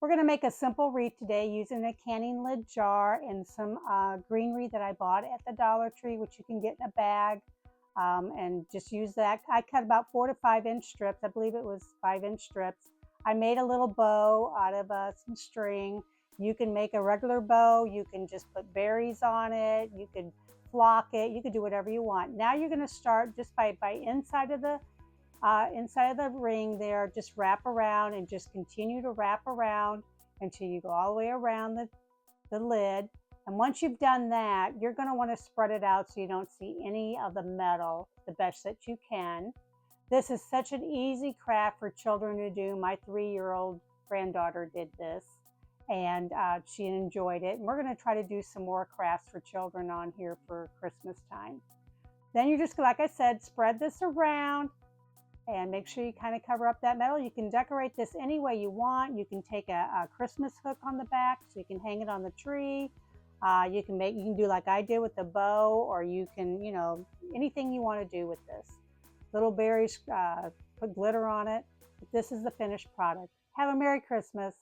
We're going to make a simple wreath today using a canning lid jar and some greenery that I bought at the Dollar Tree, which you can get in a bag, and just use that. I cut about 4 to 5 inch strips. I believe it was 5 inch strips. I made a little bow out of some string. You can make a regular bow. You can just put berries on it. You could flock it. You could do whatever you want. Now you're going to start just by inside of the ring there. Just wrap around and just continue to wrap around until you go all the way around the lid. And once you've done that, you're going to want to spread it out so you don't see any of the metal the best that you can. This is such an easy craft for children to do. My 3-year-old granddaughter did this, and she enjoyed it. And we're going to try to do some more crafts for children on here for Christmas time. Then you just, like I said, spread this around and make sure you kind of cover up that metal. You can decorate this any way you want. You can take a Christmas hook on the back so you can hang it on the tree. You can do like I did with the bow, or you can, anything you want to do with this. Little berries, put glitter on it. But this is the finished product. Have a Merry Christmas.